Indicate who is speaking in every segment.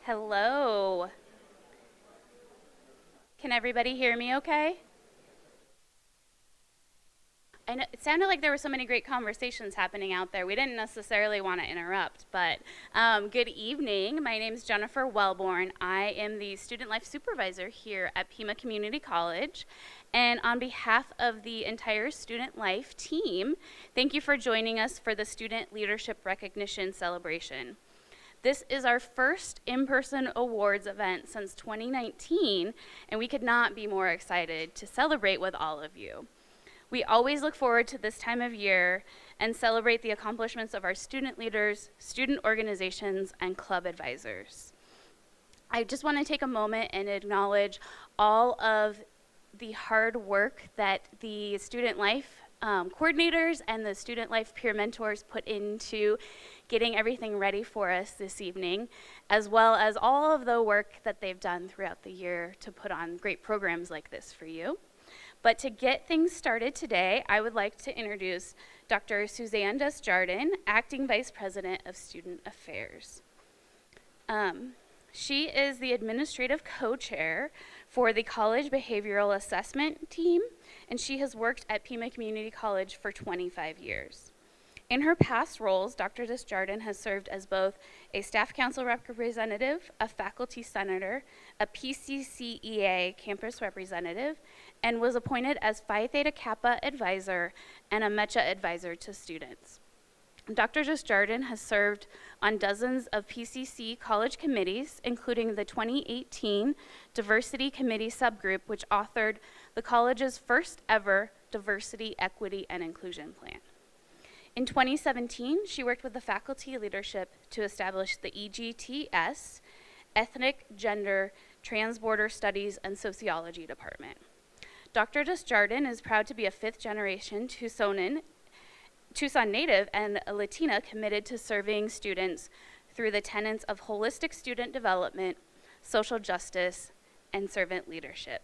Speaker 1: Hello. Can everybody hear me okay? I know it sounded like there were so many great conversations happening out there. We didn't necessarily want to interrupt, but good evening. My name is Jennifer Welborn. I am the student life supervisor here at Pima Community College. And on behalf of the entire student life team, thank you for joining us for the Student Leadership Recognition Celebration. This is our first in-person awards event since 2019, and we could not be more excited to celebrate with all of you. We always look forward to this time of year and celebrate the accomplishments of our student leaders, student organizations, and club advisors. I just want to take a moment and acknowledge all of the hard work that the student life coordinators and the student life peer mentors put into getting everything ready for us this evening, as well as all of the work that they've done throughout the year to put on great programs like this for you. But to get things started today, I would like to introduce Dr. Suzanne Desjardin, Acting Vice President of Student Affairs. She is the administrative co-chair for the College Behavioral Assessment Team, and she has worked at Pima Community College for 25 years. In her past roles, Dr. Desjardin has served as both a staff council representative, a faculty senator, a PCCEA campus representative, and was appointed as Phi Theta Kappa advisor and a MECHA advisor to students. Dr. Desjardin has served on dozens of PCC college committees, including the 2018 Diversity Committee subgroup, which authored the college's first ever Diversity, Equity, and Inclusion Plan. In 2017, she worked with the faculty leadership to establish the EGTS, Ethnic, Gender, Transborder Studies, and Sociology Department. Dr. Desjardin is proud to be a fifth-generation Tucson native and a Latina committed to serving students through the tenets of holistic student development, social justice, and servant leadership.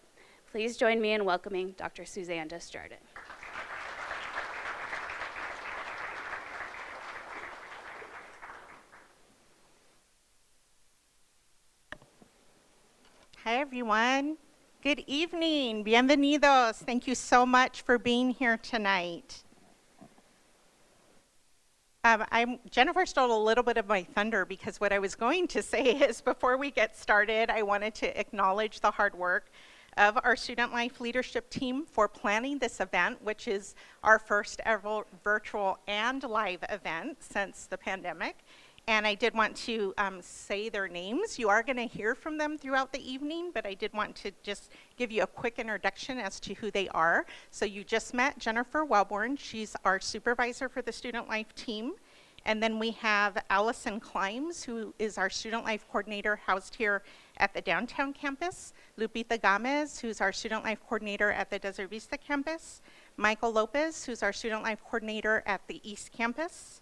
Speaker 1: Please join me in welcoming Dr. Suzanne Desjardin.
Speaker 2: Hi, everyone. Good evening. Bienvenidos. Thank you so much for being here tonight. Jennifer stole a little bit of my thunder because what I was going to say is before we get started, I wanted to acknowledge the hard work of our Student Life Leadership Team for planning this event, which is our first ever virtual and live event since the pandemic. And I did want to say their names. You are going to hear from them throughout the evening, but I did want to just give you a quick introduction as to who they are. So you just met Jennifer Welborn. She's our supervisor for the Student Life team. And then we have Allison Climbs, who is our Student Life coordinator housed here at the downtown campus. Lupita Gomez, who's our Student Life coordinator at the Desert Vista campus. Michael Lopez, who's our Student Life coordinator at the East campus.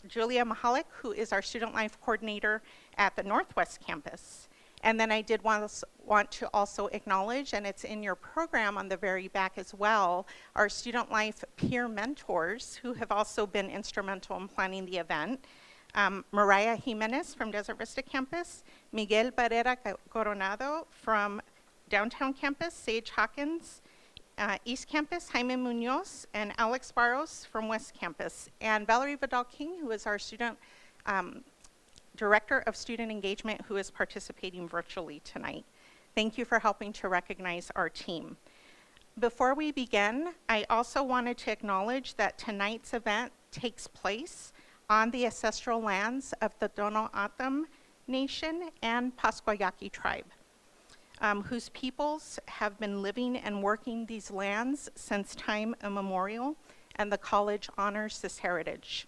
Speaker 2: Julia Mahalik, who is our Student Life Coordinator at the Northwest Campus. And then I did want to also acknowledge, and it's in your program on the very back as well, our Student Life peer mentors who have also been instrumental in planning the event. Mariah Jimenez from Desert Vista Campus, Miguel Barrera Coronado from Downtown Campus, Sage Hawkins, East Campus, Jaime Munoz, and Alex Barros from West Campus, and Valerie Vidal-King, who is our student Director of Student Engagement, who is participating virtually tonight. Thank you for helping to recognize our team. Before we begin, I also wanted to acknowledge that tonight's event takes place on the ancestral lands of the Dono Atam Nation and Pasquayaqui tribe. Whose peoples have been living and working these lands since time immemorial, and the college honors this heritage.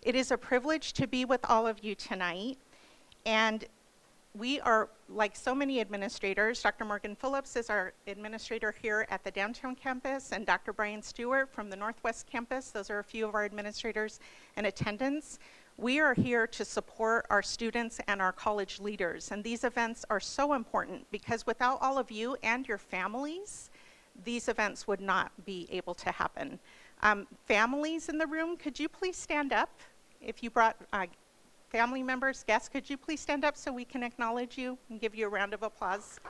Speaker 2: It is a privilege to be with all of you tonight, and we are, like so many administrators, Dr. Morgan Phillips is our administrator here at the downtown campus, and Dr. Brian Stewart from the Northwest campus. Those are a few of our administrators in attendance. We are here to support our students and our college leaders, and these events are so important because without all of you and your families, these events would not be able to happen. Families in the room, could you please stand up if you brought family members, guests, could you please stand up so we can acknowledge you and give you a round of applause?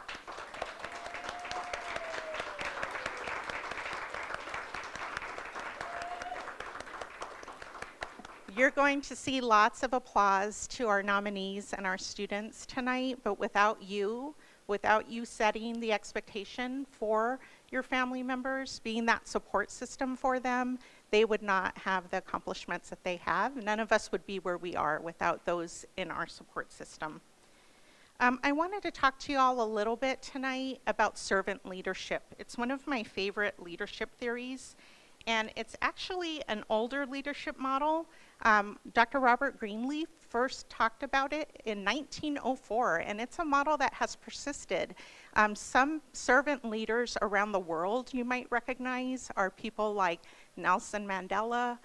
Speaker 2: You're going to see lots of applause to our nominees and our students tonight, but without you setting the expectation for your family members, being that support system for them, they would not have the accomplishments that they have. None of us would be where we are without those in our support system. I wanted to talk to you all a little bit tonight about servant leadership. It's one of my favorite leadership theories, and it's actually an older leadership model. Dr. Robert Greenleaf first talked about it in 1904, and it's a model that has persisted. Some servant leaders around the world you might recognize are people like Nelson Mandela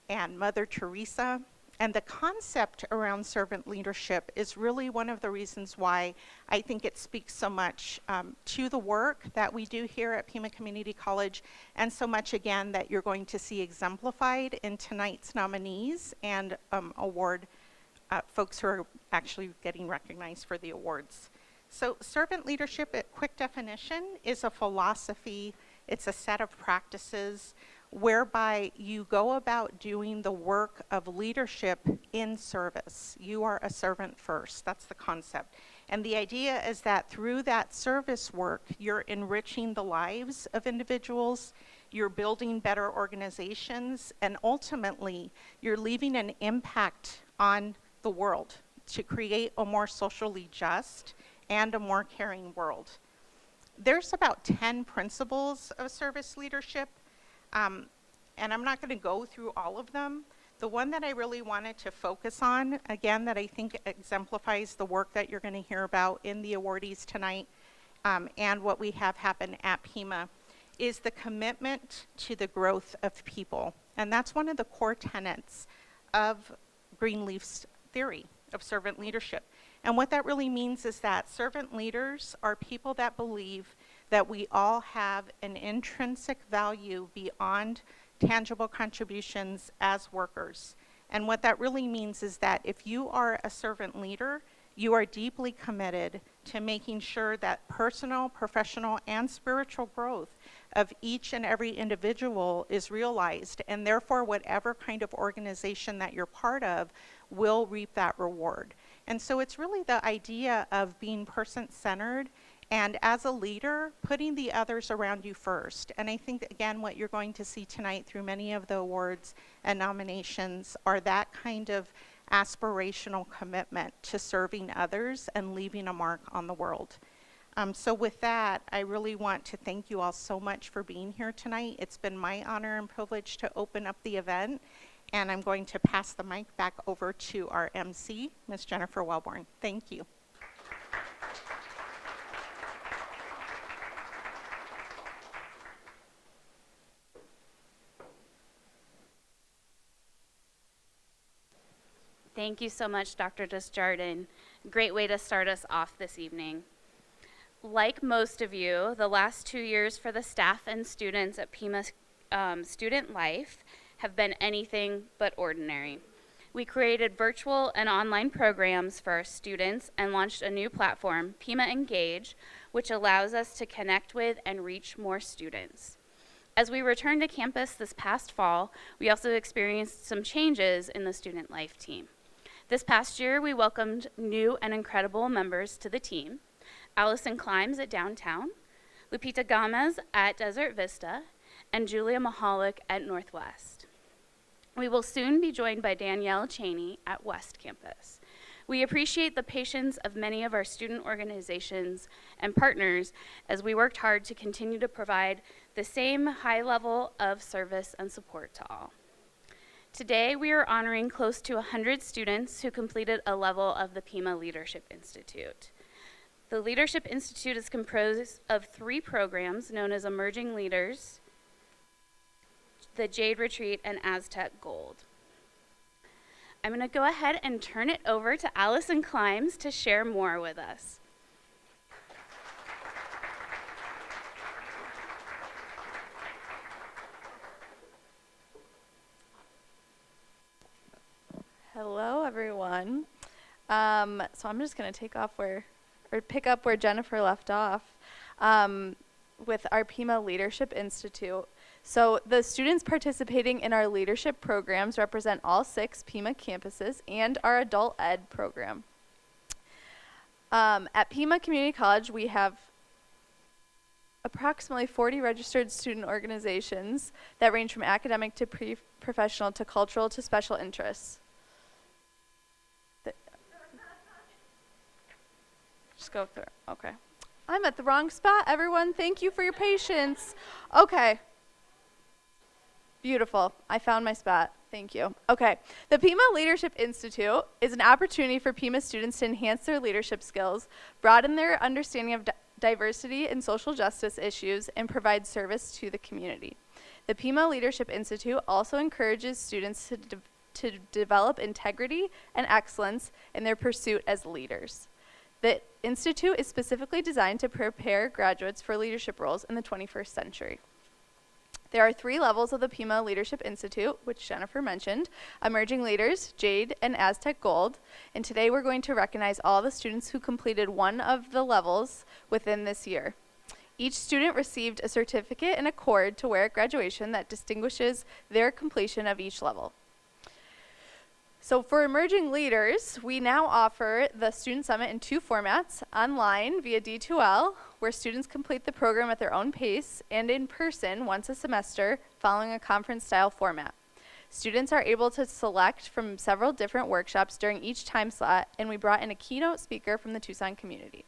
Speaker 2: and Mother Teresa. And the concept around servant leadership is really one of the reasons why I think it speaks so much to the work that we do here at Pima Community College, and so much, again, that you're going to see exemplified in tonight's nominees and award folks who are actually getting recognized for the awards. So servant leadership, at quick definition, is a philosophy. It's a set of practices whereby you go about doing the work of leadership in service. You are a servant first. That's the concept. And the idea is that through that service work, you're enriching the lives of individuals, you're building better organizations, and ultimately, you're leaving an impact on the world to create a more socially just and a more caring world. There's about 10 principles of service leadership. And I'm not going to go through all of them. The one that I really wanted to focus on, again, that I think exemplifies the work that you're going to hear about in the awardees tonight, and what we have happen at Pima, is the commitment to the growth of people. And that's one of the core tenets of Greenleaf's theory of servant leadership. And what that really means is that servant leaders are people that believe that we all have an intrinsic value beyond tangible contributions as workers. And what that really means is that if you are a servant leader, you are deeply committed to making sure that personal, professional, and spiritual growth of each and every individual is realized, and therefore whatever kind of organization that you're part of will reap that reward. And so it's really the idea of being person-centered, and as a leader, putting the others around you first. And I think, again, what you're going to see tonight through many of the awards and nominations are that kind of aspirational commitment to serving others and leaving a mark on the world. So with that, I really want to thank you all so much for being here tonight. It's been my honor and privilege to open up the event, and I'm going to pass the mic back over to our MC, Ms. Jennifer Welborn. Thank you.
Speaker 1: Thank you so much, Dr. Desjardin. Great way to start us off this evening. Like most of you, the last 2 years for the staff and students at Pima Student Life have been anything but ordinary. We created virtual and online programs for our students and launched a new platform, Pima Engage, which allows us to connect with and reach more students. As we returned to campus this past fall, we also experienced some changes in the Student Life team. This past year, we welcomed new and incredible members to the team: Allison Climbs at Downtown, Lupita Gomez at Desert Vista, and Julia Mahalik at Northwest. We will soon be joined by Danielle Cheney at West Campus. We appreciate the patience of many of our student organizations and partners as we worked hard to continue to provide the same high level of service and support to all. Today, we are honoring close to 100 students who completed a level of the Pima Leadership Institute. The Leadership Institute is composed of 3 programs known as Emerging Leaders, the Jade Retreat, and Aztec Gold. I'm going to go ahead and turn it over to Allison Climbs to share more with us.
Speaker 3: Hello, everyone. So I'm just going to pick up where Jennifer left off with our Pima Leadership Institute. So the students participating in our leadership programs represent all 6 Pima campuses and our adult ed program. At Pima Community College, we have approximately 40 registered student organizations that range from academic to professional to cultural to special interests. Just go through. Okay. I'm at the wrong spot, everyone. Thank you for your patience. Okay. Beautiful. I found my spot. Thank you. Okay. The Pima Leadership Institute is an opportunity for Pima students to enhance their leadership skills, broaden their understanding of diversity and social justice issues, and provide service to the community. The Pima Leadership Institute also encourages students to develop integrity and excellence in their pursuit as leaders. The Institute is specifically designed to prepare graduates for leadership roles in the 21st century. There are 3 levels of the Pima Leadership Institute, which Jennifer mentioned: Emerging Leaders, Jade, and Aztec Gold. And today we're going to recognize all the students who completed one of the levels within this year. Each student received a certificate and a cord to wear at graduation that distinguishes their completion of each level. So for Emerging Leaders, we now offer the Student Summit in 2 formats: online via D2L, where students complete the program at their own pace, and in person once a semester following a conference-style format. Students are able to select from several different workshops during each time slot, and we brought in a keynote speaker from the Tucson community.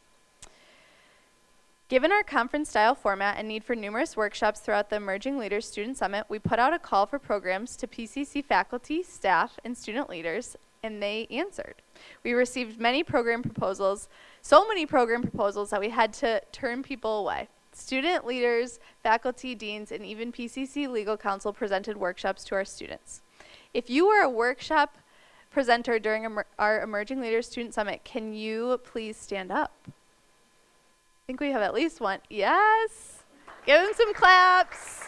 Speaker 3: Given our conference-style format and need for numerous workshops throughout the Emerging Leaders Student Summit, we put out a call for programs to PCC faculty, staff, and student leaders, and they answered. We received many program proposals, so many program proposals that we had to turn people away. Student leaders, faculty, deans, and even PCC Legal Counsel presented workshops to our students. If you were a workshop presenter during our Emerging Leaders Student Summit, can you please stand up? I think we have at least one. Yes. Give them some claps.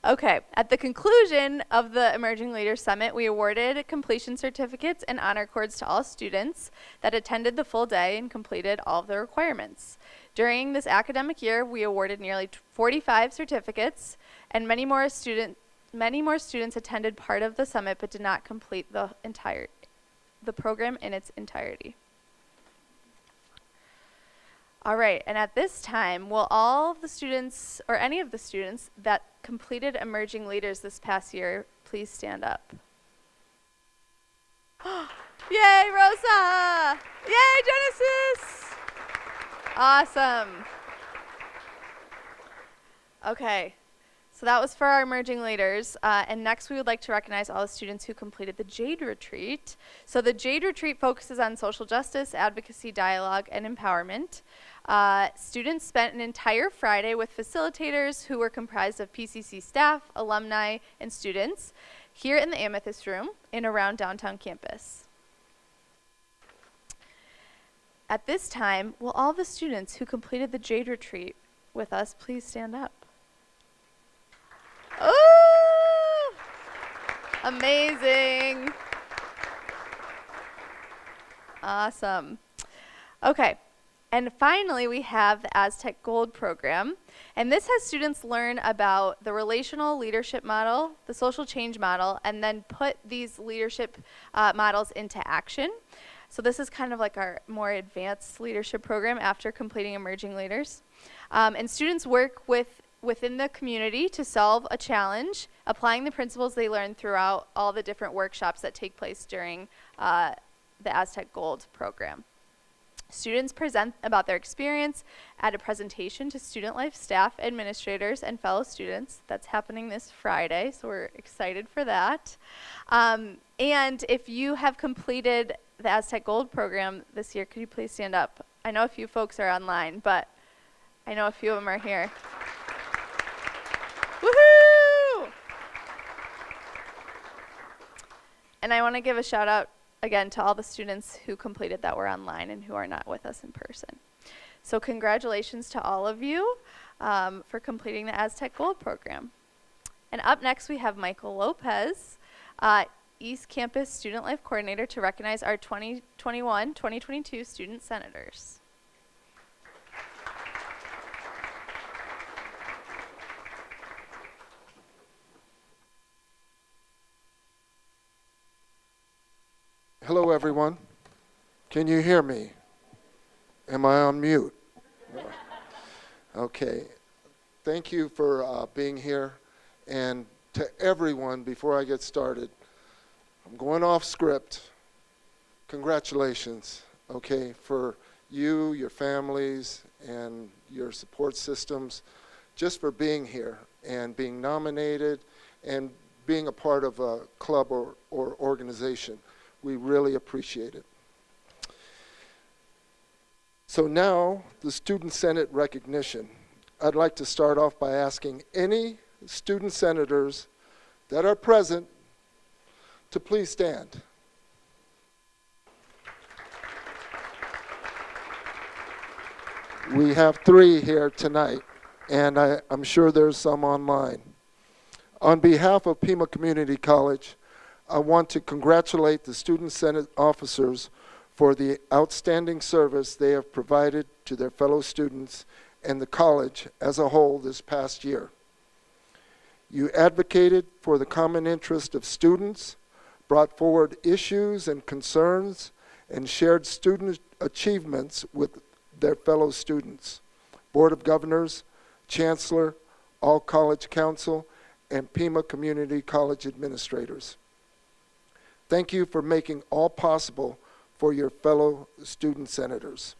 Speaker 3: Okay. At the conclusion of the Emerging Leaders Summit, we awarded completion certificates and honor cords to all students that attended the full day and completed all of the requirements. During this academic year, we awarded nearly 45 certificates, and many more students attended part of the summit but did not complete the program in its entirety. All right, and at this time, will all of the students, or any of the students that completed Emerging Leaders this past year, please stand up? Yay, Rosa! Yay, Genesis! Awesome. Okay. So that was for our Emerging Leaders, and next we would like to recognize all the students who completed the JADE Retreat. So the JADE Retreat focuses on social justice, advocacy, dialogue, and empowerment. Students spent an entire Friday with facilitators who were comprised of PCC staff, alumni, and students here in the Amethyst Room and around downtown campus. At this time, will all the students who completed the JADE Retreat with us please stand up? Oh, amazing. Awesome. Okay, and finally we have the Aztec Gold program, and this has students learn about the relational leadership model, the social change model, and then put these leadership models into action. So this is kind of like our more advanced leadership program after completing Emerging Leaders. And students work within the community to solve a challenge, applying the principles they learn throughout all the different workshops that take place during the Aztec Gold program. Students present about their experience at a presentation to student life staff, administrators, and fellow students. That's happening this Friday, so we're excited for that. And if you have completed the Aztec Gold program this year, could you please stand up? I know a few folks are online, but I know a few of them are here. Woohoo! And I want to give a shout out again to all the students who completed that were online and who are not with us in person. So congratulations to all of you for completing the Aztec Gold program. And up next, we have Michael Lopez, East Campus Student Life Coordinator, to recognize our 2021-2022 Student Senators.
Speaker 4: Hello, everyone. Can you hear me? Am I on mute? Okay. Thank you for being here. And to everyone, before I get started, I'm going off script. Congratulations, okay, for you, your families, and your support systems, just for being here and being nominated and being a part of a club or organization. We really appreciate it. So now, the Student Senate recognition. I'd like to start off by asking any student senators that are present to please stand. We have 3 here tonight, and I'm sure there's some online. On behalf of Pima Community College, I want to congratulate the Student Senate officers for the outstanding service they have provided to their fellow students and the college as a whole this past year. You advocated for the common interest of students, brought forward issues and concerns, and shared student achievements with their fellow students, Board of Governors, Chancellor, all College Council, and Pima Community College administrators. Thank you for making all possible for your fellow student senators.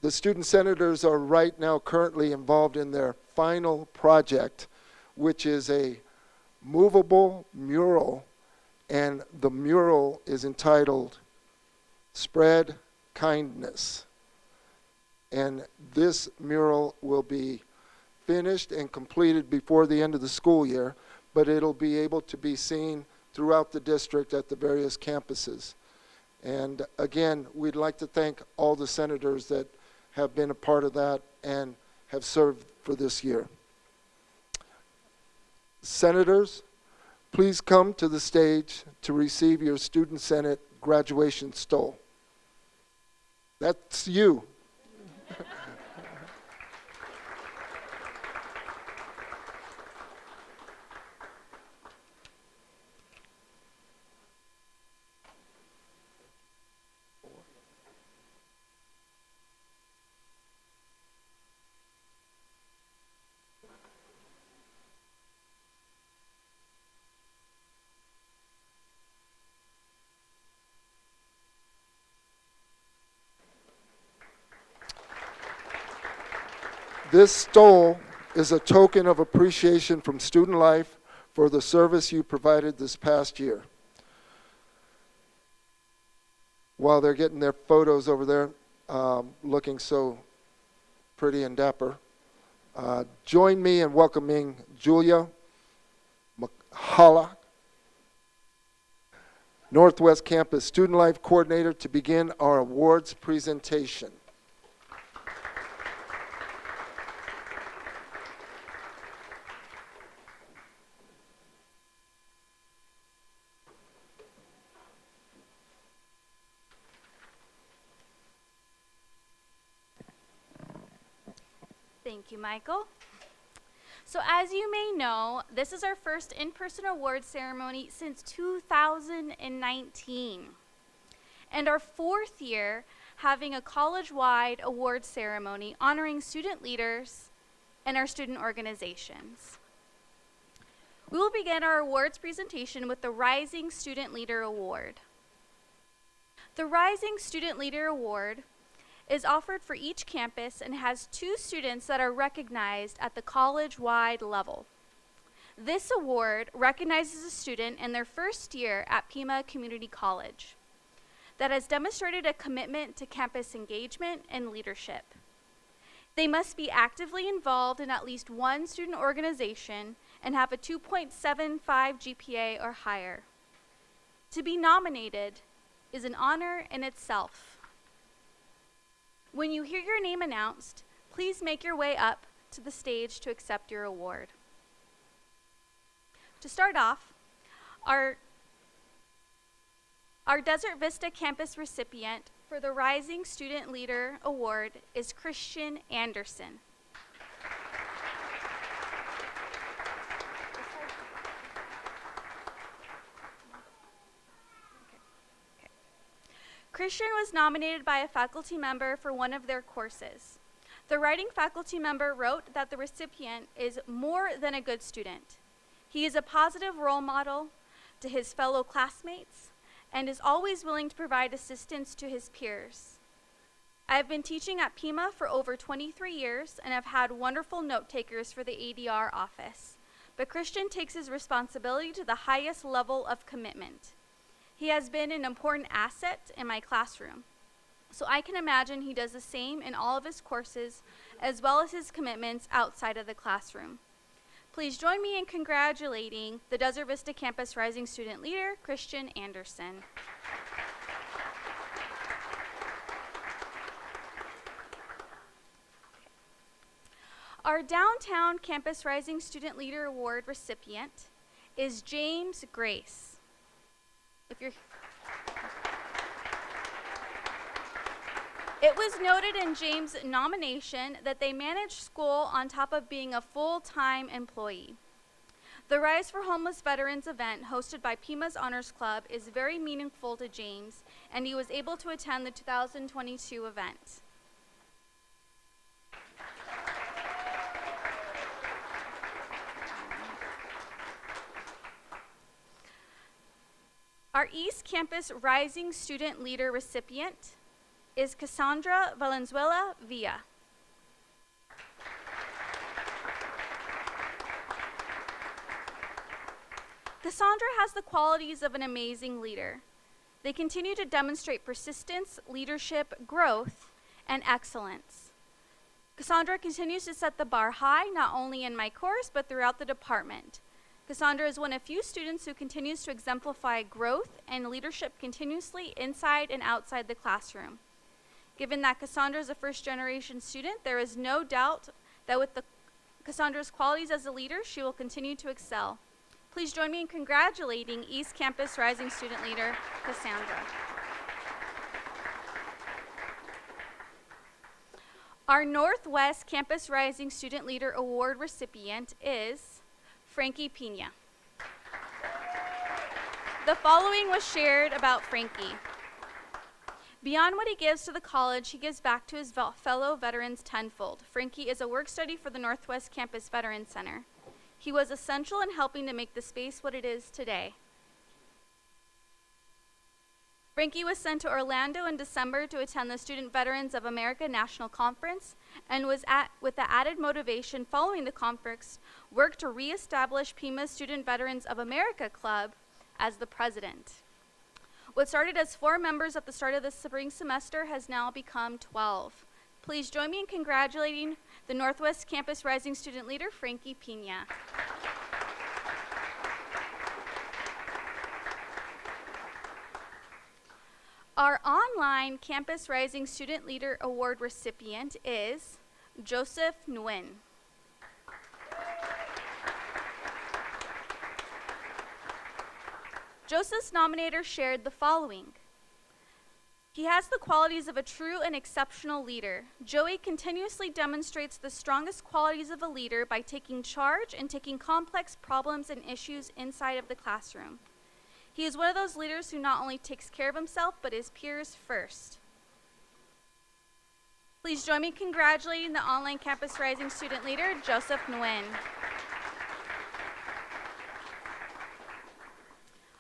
Speaker 4: The student senators are right now currently involved in their final project, which is a movable mural, and the mural is entitled Spread Kindness. And this mural will be finished and completed before the end of the school year, but it'll be able to be seen throughout the district at the various campuses. And again, we'd like to thank all the senators that have been a part of that and have served for this year. Senators, please come to the stage to receive your Student Senate graduation stole. That's you. This stole is a token of appreciation from Student Life for the service you provided this past year. While they're getting their photos over there, looking so pretty and dapper, join me in welcoming Julia Mahala, Northwest Campus Student Life Coordinator, to begin our awards presentation.
Speaker 1: Thank you, Michael. So as you may know, this is our first in-person awards ceremony since 2019. And our 4th year having a college-wide awards ceremony honoring student leaders and our student organizations. We will begin our awards presentation with the Rising Student Leader Award. The Rising Student Leader Award is offered for each campus and has 2 students that are recognized at the college-wide level. This award recognizes a student in their first year at Pima Community College that has demonstrated a commitment to campus engagement and leadership. They must be actively involved in at least one student organization and have a 2.75 GPA or higher. To be nominated is an honor in itself. When you hear your name announced, please make your way up
Speaker 3: to the stage to accept your award. To start off, our Desert Vista campus recipient for the Rising Student Leader Award is Christian Anderson. Christian was nominated by a faculty member for one of their courses. The writing faculty member wrote that the recipient is more than a good student. He is a positive role model to his fellow classmates and is always willing to provide assistance to his peers. I have been teaching at Pima for over 23 years and have had wonderful note takers for the ADR office, but Christian takes his responsibility to the highest level of commitment. He has been an important asset in my classroom, so I can imagine he does the same in all of his courses as well as his commitments outside of the classroom. Please join me in congratulating the Desert Vista Campus Rising Student Leader, Christian Anderson. Our Downtown Campus Rising Student Leader Award recipient is James Grace. It was noted in James' nomination that they manage school on top of being a full-time employee. The Rise for Homeless Veterans event hosted by Pima's Honors Club is very meaningful to James, and he was able to attend the 2022 event. Our East Campus Rising Student Leader recipient is Cassandra Valenzuela Villa. Cassandra has the qualities of an amazing leader. They continue to demonstrate persistence, leadership, growth, and excellence. Cassandra continues to set the bar high, not only in my course, but throughout the department. Cassandra is one of few students who continues to exemplify growth and leadership continuously inside and outside the classroom. Given that Cassandra is a first-generation student, there is no doubt that with Cassandra's qualities as a leader, she will continue to excel. Please join me in congratulating East Campus Rising Student Leader, Cassandra. Our Northwest Campus Rising Student Leader Award recipient is Frankie Pina. The following was shared about Frankie. Beyond what he gives to the college, he gives back to his fellow veterans tenfold. Frankie is a work-study for the Northwest Campus Veterans Center. He was essential in helping to make the space what it is today. Frankie was sent to Orlando in December to attend the Student Veterans of America National Conference and was with the added motivation following the conference, worked to reestablish Pima's Student Veterans of America Club as the president. What started as 4 members at the start of the spring semester has now become 12. Please join me in congratulating the Northwest Campus Rising Student Leader, Frankie Pina. Our online Campus Rising Student Leader Award recipient is Joseph Nguyen. Joseph's nominator shared the following. He has the qualities of a true and exceptional leader. Joey continuously demonstrates the strongest qualities of a leader by taking charge and taking complex problems and issues inside of the classroom. He is one of those leaders who not only takes care of himself, but his peers first. Please join me in congratulating the online Campus Rising Student Leader, Joseph Nguyen.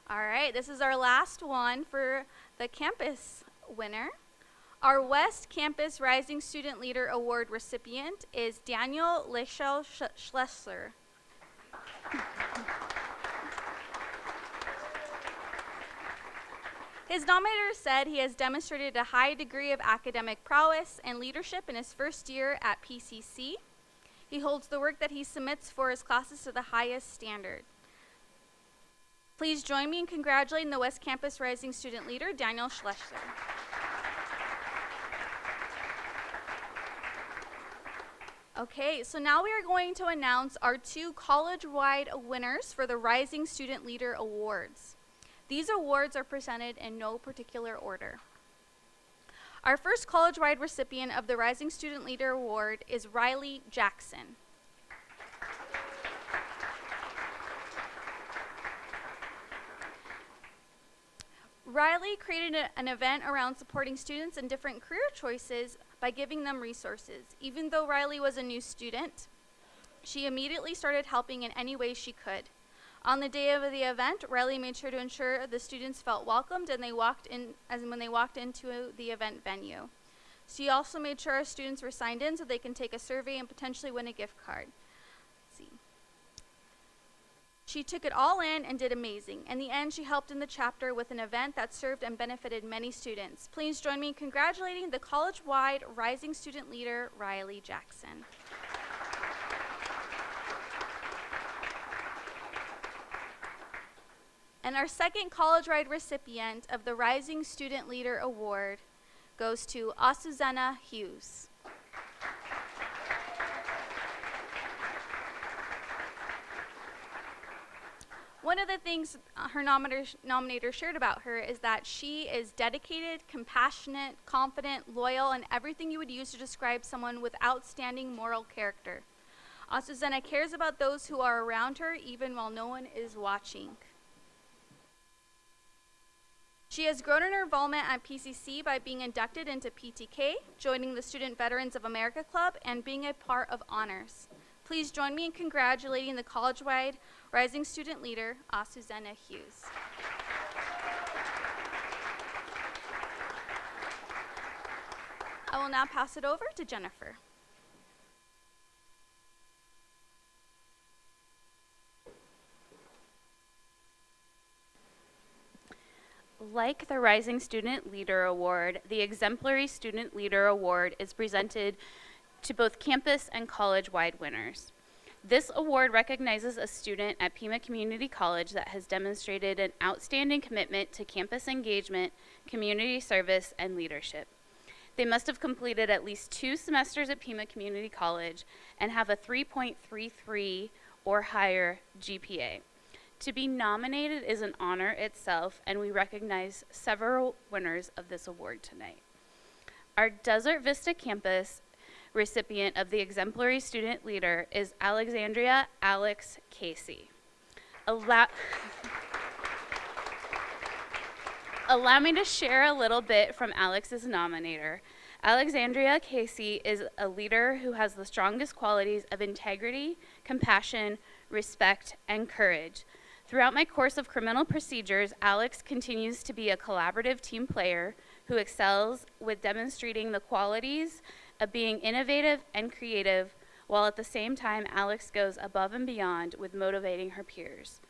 Speaker 3: All right, this is our last one for the campus winner. Our West Campus Rising Student Leader Award recipient is Danielle Schlesser. His nominator said he has demonstrated a high degree of academic prowess and leadership in his first year at PCC. He holds the work that he submits for his classes to the highest standard. Please join me in congratulating the West Campus Rising Student Leader, Danielle Schlesser. Okay, so now we are going to announce our 2 college-wide winners for the Rising Student Leader Awards. These awards are presented in no particular order. Our first college-wide recipient of the Rising Student Leader Award is Riley Jackson. Riley created an event around supporting students in different career choices by giving them resources. Even though Riley was a new student, she immediately started helping in any way she could. On the day of the event, Riley made sure to ensure the students felt welcomed and when they walked into the event venue. She also made sure our students were signed in so they can take a survey and potentially win a gift card. Let's see. She took it all in and did amazing. In the end, she helped in the chapter with an event that served and benefited many students. Please join me in congratulating the college-wide Rising Student Leader, Riley Jackson. And our second college-wide recipient of the Rising Student Leader Award goes to Suzanne Hughes. One of the things her nominator shared about her is that she is dedicated, compassionate, confident, loyal, and everything you would use to describe someone with outstanding moral character. Suzanne cares about those who are around her even while no one is watching. She has grown in her involvement at PCC by being inducted into PTK, joining the Student Veterans of America Club, and being a part of honors. Please join me in congratulating the college-wide Rising Student Leader, Suzanne Hughes. I will now pass it over to Jennifer.
Speaker 1: Like the Rising Student Leader Award, the Exemplary Student Leader Award is presented to both campus and college-wide winners. This award recognizes a student at Pima Community College that has demonstrated an outstanding commitment to campus engagement, community service, and leadership. They must have completed at least 2 semesters at Pima Community College and have a 3.33 or higher GPA. To be nominated is an honor itself, and we recognize several winners of this award tonight. Our Desert Vista campus recipient of the Exemplary Student Leader is Alexandria Alex Casey. Allow me to share a little bit from Alex's nominator. Alexandria Casey is a leader who has the strongest qualities of integrity, compassion, respect, and courage. Throughout my course of criminal procedures, Alex continues to be a collaborative team player who excels with demonstrating the qualities of being innovative and creative, while at the same time Alex goes above and beyond with motivating her peers.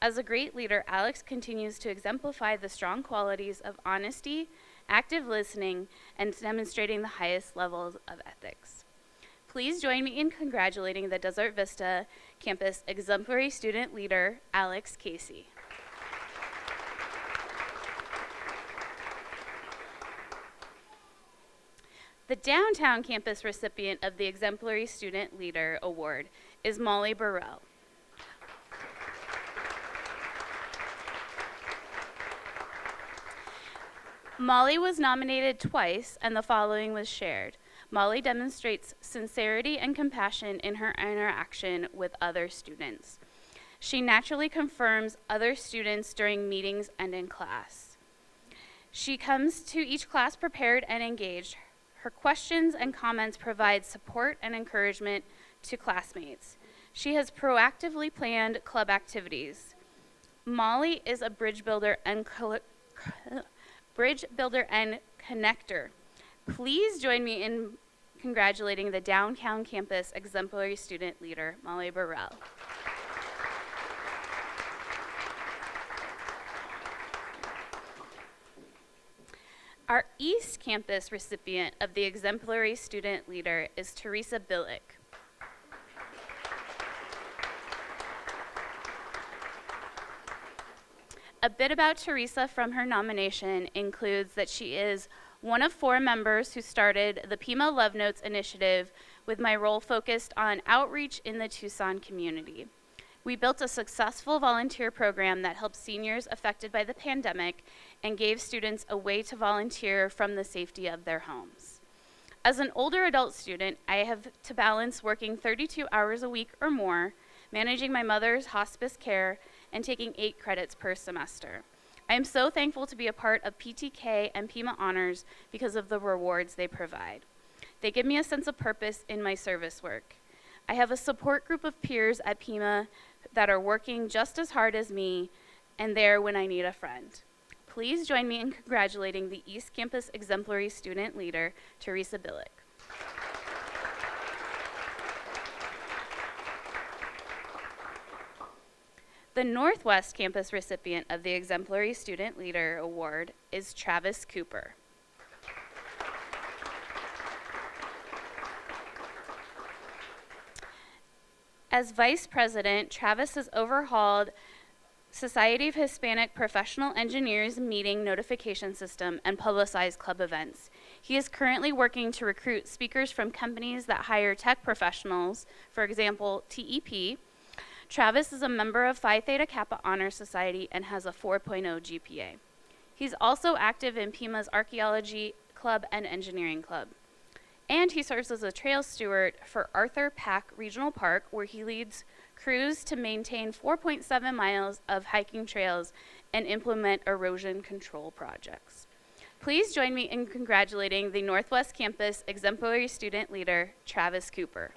Speaker 1: As a great leader, Alex continues to exemplify the strong qualities of honesty, active listening, and demonstrating the highest levels of ethics. Please join me in congratulating the Desert Vista Campus Exemplary Student Leader, Alex Casey. The downtown campus recipient of the Exemplary Student Leader Award is Molly Burrell. Molly was nominated twice, and the following was shared. Molly demonstrates sincerity and compassion in her interaction with other students. She naturally confirms other students during meetings and in class. She comes to each class prepared and engaged. Her questions and comments provide support and encouragement to classmates. She has proactively planned club activities. Molly is a bridge builder and connector. Please join me in congratulating the downtown campus Exemplary Student Leader, Molly Burrell. Our East Campus recipient of the Exemplary Student Leader is Teresa Bilik. A bit about Teresa from her nomination includes that she is one of 4 members who started the Pima Love Notes initiative with my role focused on outreach in the Tucson community. We built a successful volunteer program that helped seniors affected by the pandemic and gave students a way to volunteer from the safety of their homes. As an older adult student, I have to balance working 32 hours a week or more, managing my mother's hospice care, and taking 8 credits per semester. I am so thankful to be a part of PTK and Pima Honors because of the rewards they provide. They give me a sense of purpose in my service work. I have a support group of peers at Pima that are working just as hard as me and there when I need a friend. Please join me in congratulating the East Campus Exemplary Student Leader, Teresa Bilik. The Northwest Campus recipient of the Exemplary Student Leader Award is Travis Cooper. As Vice President, Travis has overhauled Society of Hispanic Professional Engineers meeting notification system and publicized club events. He is currently working to recruit speakers from companies that hire tech professionals, for example, TEP. Travis is a member of Phi Theta Kappa Honor Society and has a 4.0 GPA. He's also active in Pima's Archaeology Club and Engineering Club. And he serves as a trail steward for Arthur Pack Regional Park, where he leads crews to maintain 4.7 miles of hiking trails and implement erosion control projects. Please join me in congratulating the Northwest Campus Exemplary Student Leader, Travis Cooper.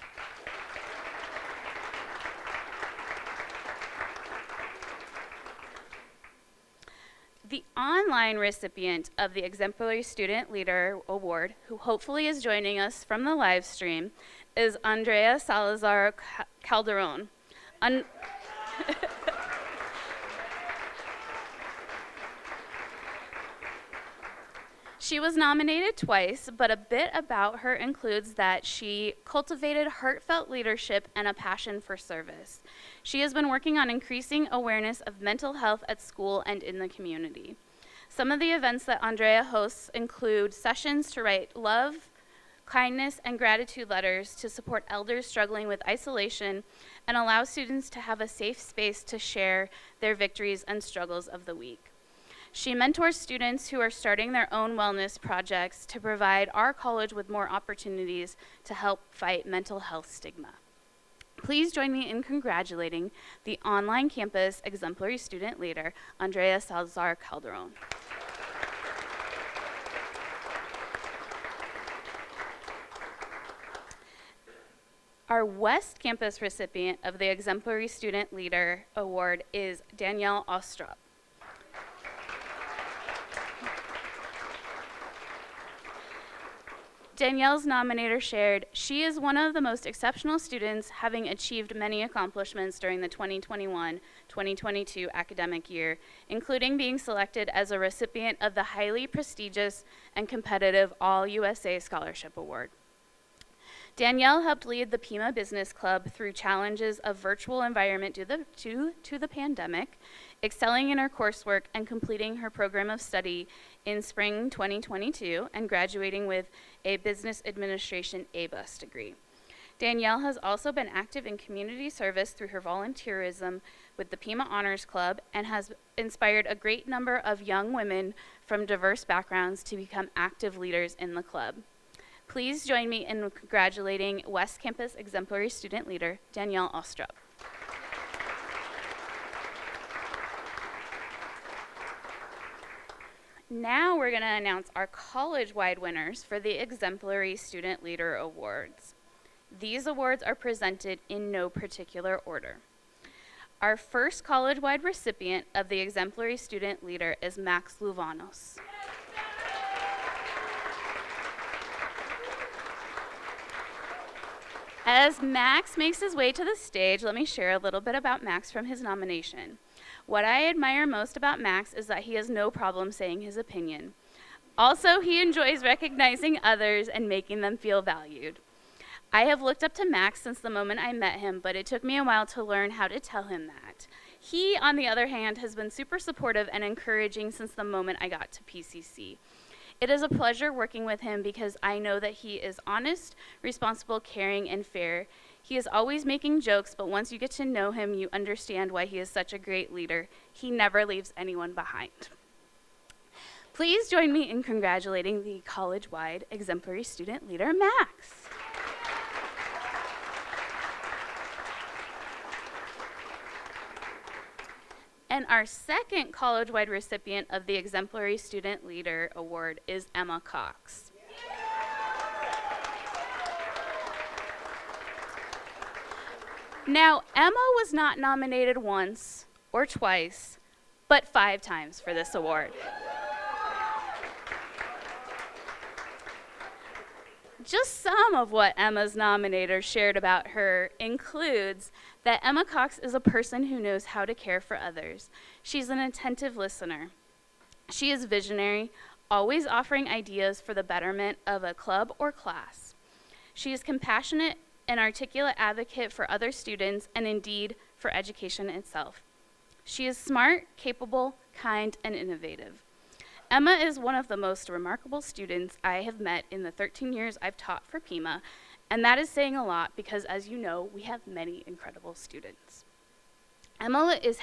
Speaker 1: The online recipient of the Exemplary Student Leader Award, who hopefully is joining us from the live stream, is Andrea Salazar Calderon. She was nominated twice, but a bit about her includes that she cultivated heartfelt leadership and a passion for service. She has been working on increasing awareness of mental health at school and in the community. Some of the events that Andrea hosts include sessions to write love, kindness, and gratitude letters to support elders struggling with isolation and allow students to have a safe space to share their victories and struggles of the week. She mentors students who are starting their own wellness projects to provide our college with more opportunities to help fight mental health stigma. Please join me in congratulating the online campus Exemplary Student Leader, Andrea Salazar Calderon. Our West Campus recipient of the Exemplary Student Leader Award is Danielle Ostrop. Danielle's nominator shared, she is one of the most exceptional students, having achieved many accomplishments during the 2021-2022 academic year, including being selected as a recipient of the highly prestigious and competitive All-USA Scholarship Award. Danielle helped lead the Pima Business Club through challenges of virtual environment due to the pandemic, excelling in her coursework and completing her program of study in spring 2022 and graduating with a Business Administration A+ degree. Danielle has also been active in community service through her volunteerism with the Pima Honors Club and has inspired a great number of young women from diverse backgrounds to become active leaders in the club. Please join me in congratulating West Campus Exemplary Student Leader, Danielle Ostrop. Now we're going to announce our college-wide winners for the Exemplary Student Leader Awards. These awards are presented in no particular order. Our first college-wide recipient of the Exemplary Student Leader is Max Louvanos. As Max makes his way to the stage, let me share a little bit about Max from his nomination. What I admire most about Max is that he has no problem saying his opinion. Also, he enjoys recognizing others and making them feel valued. I have looked up to Max since the moment I met him, but it took me a while to learn how to tell him that. He, on the other hand, has been super supportive and encouraging since the moment I got to PCC. It is a pleasure working with him because I know that he is honest, responsible, caring, and fair. He is always making jokes, but once you get to know him, you understand why he is such a great leader. He never leaves anyone behind. Please join me in congratulating the college-wide exemplary student leader, Max. And our second college-wide recipient of the Exemplary Student Leader Award is Emma Cox. Now, Emma was not nominated once or twice, but 5 times for this award. Just some of what Emma's nominators shared about her includes that Emma Cox is a person who knows how to care for others. She's an attentive listener. She is visionary, always offering ideas for the betterment of a club or class. She is compassionate and articulate advocate for other students and indeed for education itself. She is smart, capable, kind, and innovative. Emma is one of the most remarkable students I have met in the 13 years I've taught for Pima, and that is saying a lot because, as you know, we have many incredible students. Emma is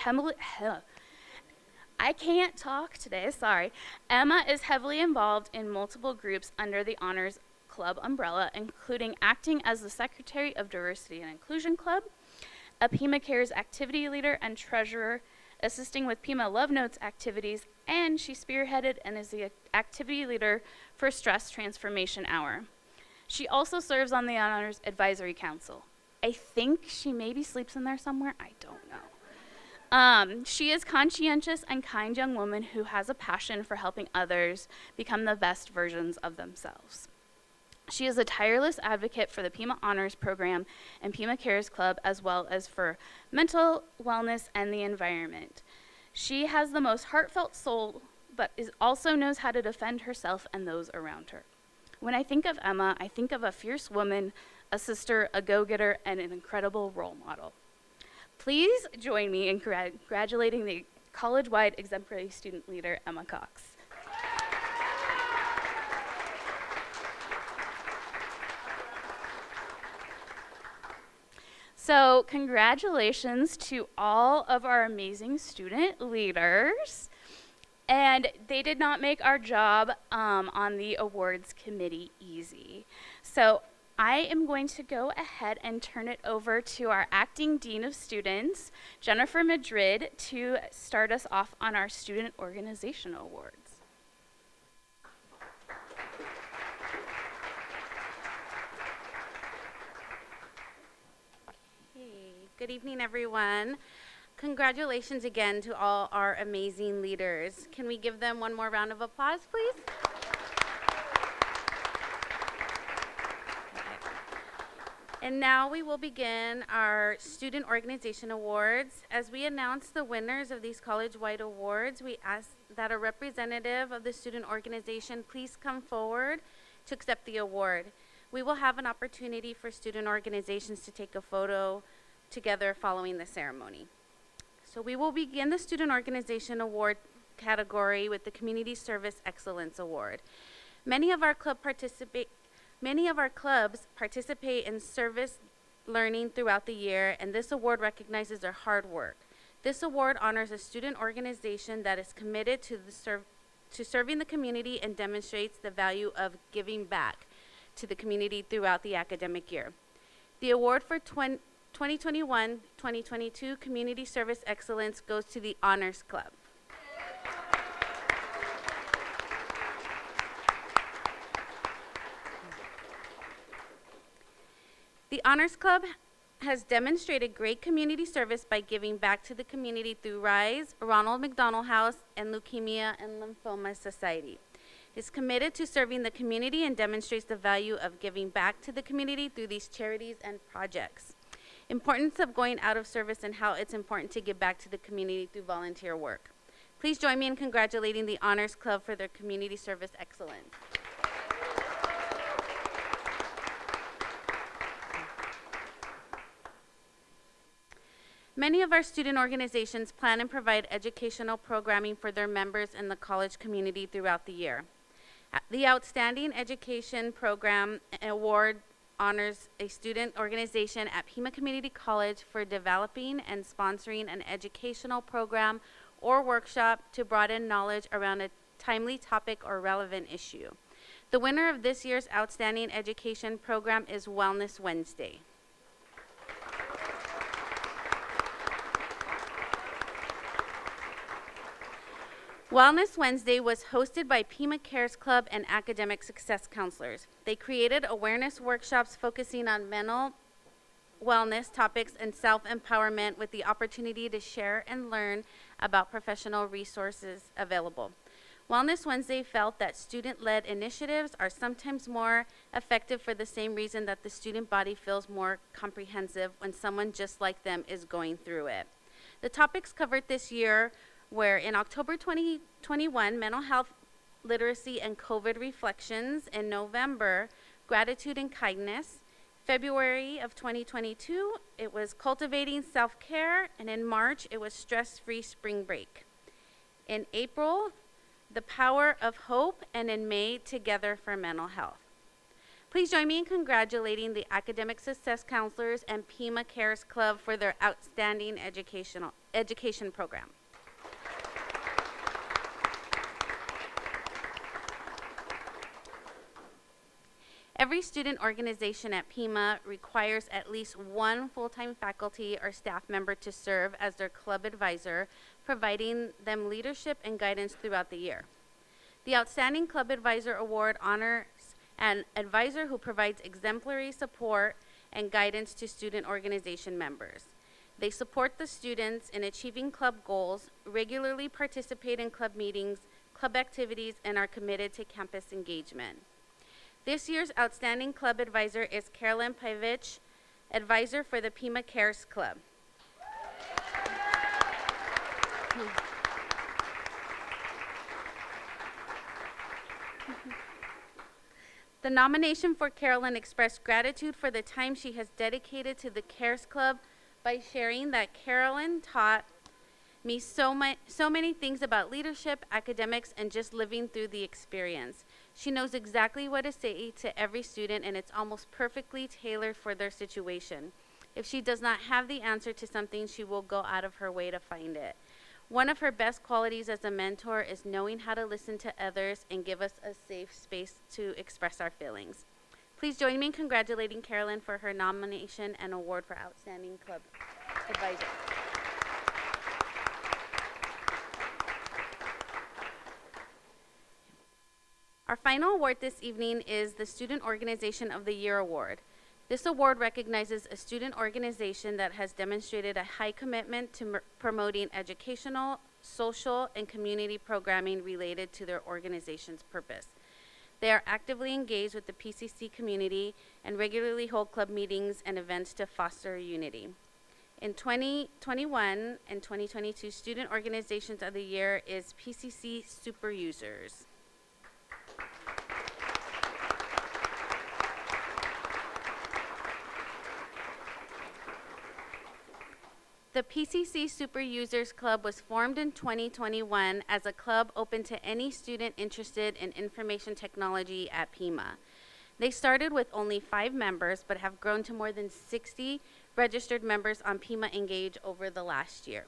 Speaker 1: I can't talk today, sorry. Emma is heavily involved in multiple groups under the Honors Club umbrella, including acting as the Secretary of Diversity and Inclusion Club, a Pima Cares activity leader and treasurer, assisting with Pima Love Notes activities, and she spearheaded and is the activity leader for Stress Transformation Hour. She also serves on the Honors Advisory Council. I think she maybe sleeps in there somewhere, I don't know. She is conscientious and kind young woman who has a passion for helping others become the best versions of themselves. She is a tireless advocate for the Pima Honors Program and Pima Cares Club, as well as for mental wellness and the environment. She has the most heartfelt soul, but also knows how to defend herself and those around her. When I think of Emma, I think of a fierce woman, a sister, a go-getter, and an incredible role model. Please join me in congratulating the college-wide exemplary student leader, Emma Cox. So congratulations to all of our amazing student leaders. And they did not make our job on the awards committee easy. So I am going to go ahead and turn it over to our acting dean of students, Jennifer Madrid, to start us off on our student organization awards.
Speaker 5: Good evening, everyone. Congratulations again to all our amazing leaders. Can we give them one more round of applause, please? And now we will begin our Student Organization Awards. As we announce the winners of these college-wide awards, we ask that a representative of the student organization please come forward to accept the award. We will have an opportunity for student organizations to take a photo together following the ceremony. So we will begin the Student Organization Award category with the Community Service Excellence Award. Many of our clubs participate in service learning throughout the year, and this award recognizes their hard work. This award honors a student organization that is committed to serving the community and demonstrates the value of giving back to the community throughout the academic year. The award for 2021-2022 Community Service Excellence goes to the Honors Club. The Honors Club has demonstrated great community service by giving back to the community through RISE, Ronald McDonald House, and Leukemia and Lymphoma Society. Is committed to serving the community and demonstrates the value of giving back to the community through these charities and projects. Importance of going out of service and how it's important to give back to the community through volunteer work. Please join me in congratulating the Honors Club for their community service excellence. Many of our student organizations plan and provide educational programming for their members in the college community throughout the year. The Outstanding Education Program Award honors a student organization at Pima Community College for developing and sponsoring an educational program or workshop to broaden knowledge around a timely topic or relevant issue. The winner of this year's Outstanding Education Program is Wellness Wednesday. Wellness Wednesday was hosted by Pima Cares Club and Academic Success Counselors. They created awareness workshops focusing on mental wellness topics and self-empowerment with the opportunity to share and learn about professional resources available. Wellness Wednesday felt that student-led initiatives are sometimes more effective for the same reason that the student body feels more comprehensive when someone just like them is going through it. The topics covered this year were in October 2021, mental health literacy and COVID reflections. In November, gratitude and kindness. February of 2022, it was cultivating self-care, and in March, it was stress-free spring break. In April, the power of hope, and in May, together for mental health. Please join me in congratulating the Academic Success Counselors and Pima Cares Club for their outstanding education program. Every student organization at Pima requires at least one full-time faculty or staff member to serve as their club advisor, providing them leadership and guidance throughout the year. The Outstanding Club Advisor Award honors an advisor who provides exemplary support and guidance to student organization members. They support the students in achieving club goals, regularly participate in club meetings, club activities, and are committed to campus engagement. This year's Outstanding Club Advisor is Carolyn Pivich, Advisor for the Pima Cares Club. The nomination for Carolyn expressed gratitude for the time she has dedicated to the Cares Club by sharing that Carolyn taught me so many things about leadership, academics, and just living through the experience. She knows exactly what to say to every student, and it's almost perfectly tailored for their situation. If she does not have the answer to something, she will go out of her way to find it. One of her best qualities as a mentor is knowing how to listen to others and give us a safe space to express our feelings. Please join me in congratulating Carolyn for her nomination and award for Outstanding Club Advisor. Our final award this evening is the Student Organization of the Year Award. This award recognizes a student organization that has demonstrated a high commitment to promoting educational, social, and community programming related to their organization's purpose. They are actively engaged with the PCC community and regularly hold club meetings and events to foster unity. In 2021 and 2022, Student Organizations of the Year is PCC Super Users. The PCC Super Users Club was formed in 2021 as a club open to any student interested in information technology at Pima. They started with only 5 members, but have grown to more than 60 registered members on Pima Engage over the last year.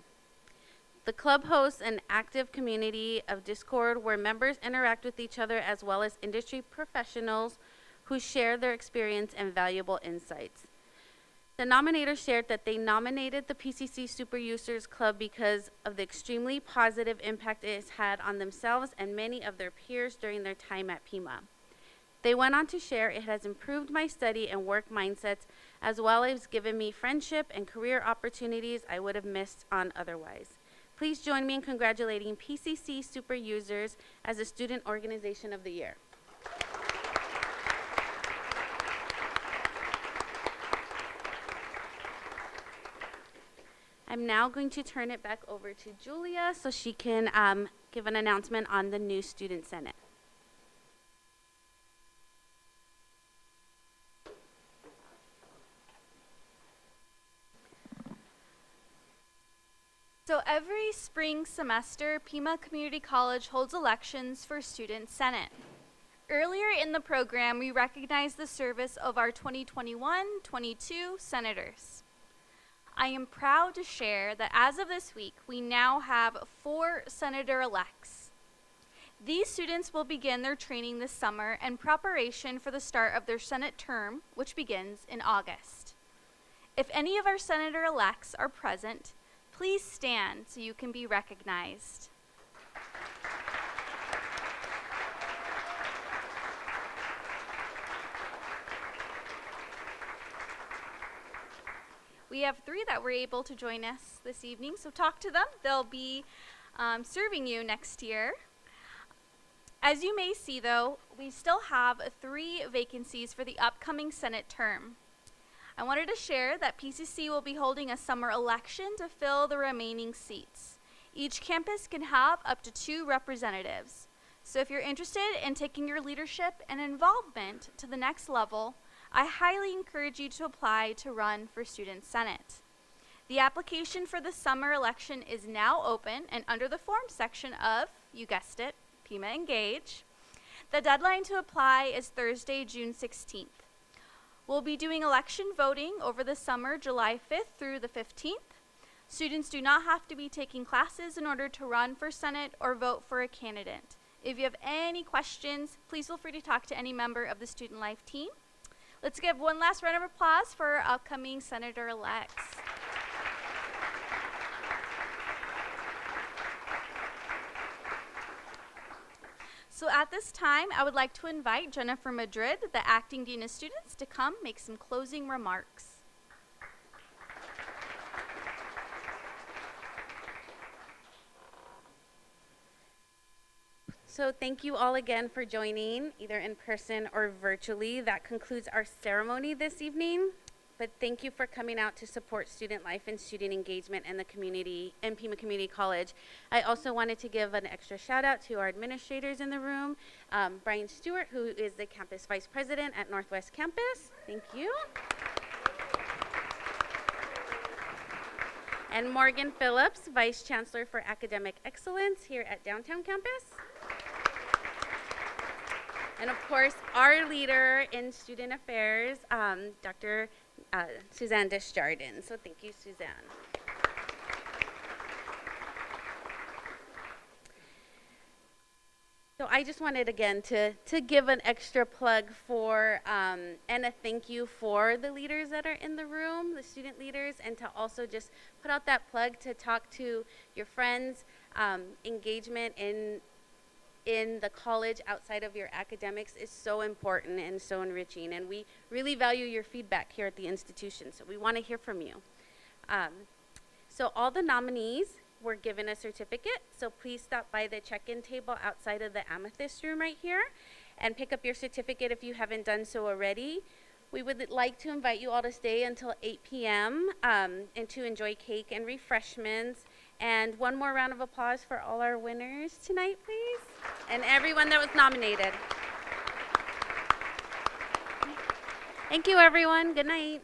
Speaker 5: The club hosts an active community of Discord where members interact with each other as well as industry professionals who share their experience and valuable insights. The nominators shared that they nominated the PCC Super Users Club because of the extremely positive impact it has had on themselves and many of their peers during their time at Pima. They went on to share, it has improved my study and work mindsets, as well as given me friendship and career opportunities I would have missed on otherwise. Please join me in congratulating PCC Super Users as the Student Organization of the Year. I'm now going to turn it back over to Julia so she can give an announcement on the new Student Senate.
Speaker 6: So every spring semester, Pima Community College holds elections for Student Senate. Earlier in the program, we recognized the service of our 2021-22 senators. I am proud to share that as of this week, we now have 4 senator-elects. These students will begin their training this summer in preparation for the start of their Senate term, which begins in August. If any of our senator-elects are present, please stand so you can be recognized. We have 3 that were able to join us this evening, so talk to them. They'll be serving you next year. As you may see, though, we still have 3 vacancies for the upcoming Senate term. I wanted to share that PCC will be holding a summer election to fill the remaining seats. Each campus can have up to 2 representatives. So if you're interested in taking your leadership and involvement to the next level, I highly encourage you to apply to run for Student Senate. The application for the summer election is now open and under the form section of, you guessed it, Pima Engage. The deadline to apply is Thursday, June 16th. We'll be doing election voting over the summer, July 5th through the 15th. Students do not have to be taking classes in order to run for Senate or vote for a candidate. If you have any questions, please feel free to talk to any member of the Student Life team. Let's give one last round of applause for our upcoming senator-elects. So at this time, I would like to invite Jennifer Madrid, the acting dean of students, to come make some closing remarks.
Speaker 5: So thank you all again for joining, either in person or virtually. That concludes our ceremony this evening. But thank you for coming out to support student life and student engagement in the community, in Pima Community College. I also wanted to give an extra shout out to our administrators in the room, Brian Stewart, who is the campus vice president at Northwest Campus. Thank you. And Morgan Phillips, vice chancellor for academic excellence here at Downtown Campus. And of course, our leader in student affairs, Dr. Suzanne Desjardin. So thank you, Suzanne. So I just wanted again to give an extra plug for and a thank you for the leaders that are in the room, the student leaders, and to also just put out that plug to talk to your friends. Engagement in the college outside of your academics is so important and so enriching, and we really value your feedback here at the institution, so we want to hear from you. So all the nominees were given a certificate, so please stop by the check-in table outside of the Amethyst room right here and pick up your certificate if you haven't done so already. We would like to invite you all to stay until 8 p.m. And to enjoy cake and refreshments. And one more round of applause for all our winners tonight, please. And everyone that was nominated. Thank you, everyone. Good night.